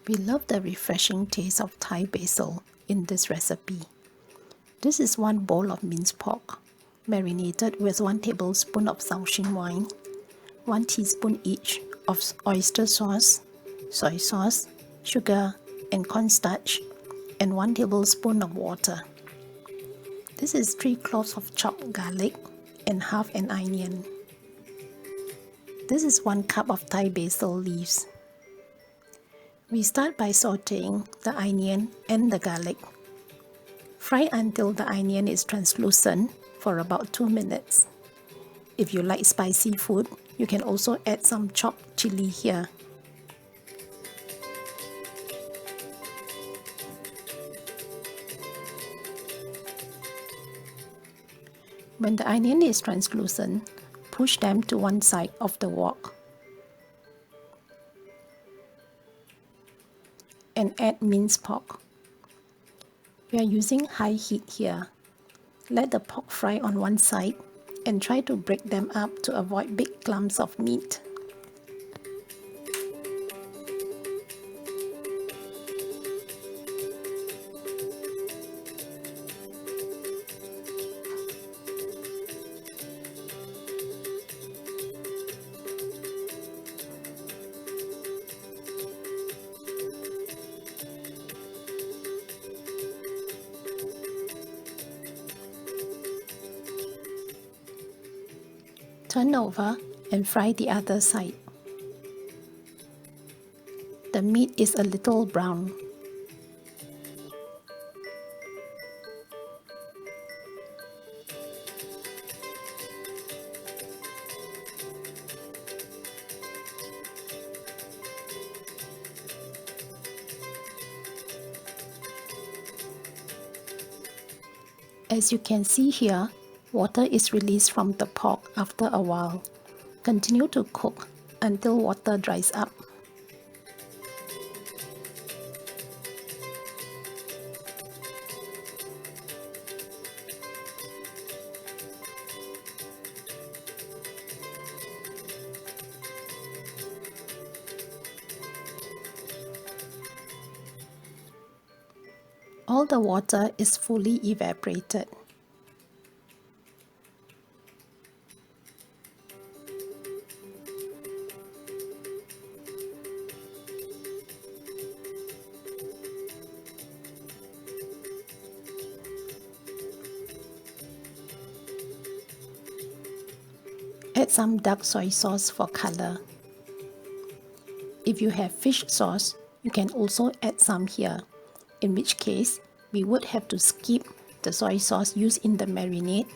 We love the refreshing taste of Thai basil in this recipe. This is 1 bowl of minced pork, marinated with 1 tablespoon of shaoxing wine, 1 teaspoon each of oyster sauce, soy sauce, sugar, and cornstarch, and 1 tablespoon of water. This is 3 cloves of chopped garlic and half an onion. This is 1 cup of Thai basil leaves. We start by sautéing the onion and the garlic. Fry until the onion is translucent for about 2 minutes. If you like spicy food, you can also add some chopped chilli here. When the onion is translucent, push them to one side of the wok and add minced pork. We are using high heat here. Let the pork fry on one side and try to break them up to avoid big clumps of meat. Turn over and fry the other side. The meat is a little brown. As you can see here, water is released from the pork after a while. Continue to cook until water dries up. All the water is fully evaporated. Add some dark soy sauce for color. If you have fish sauce, you can also add some here, in which case we would have to skip the soy sauce used in the marinade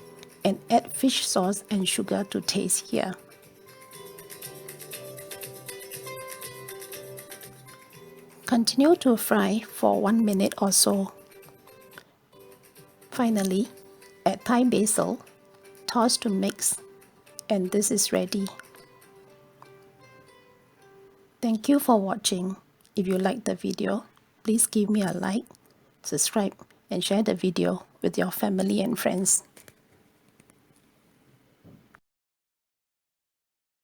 and add fish sauce and sugar to taste here. Continue to fry for 1 minute or so. Finally, add Thai basil, toss to mix, and this is ready. Thank you for watching. If you liked the video, please give me a like, subscribe, and share the video with your family and friends.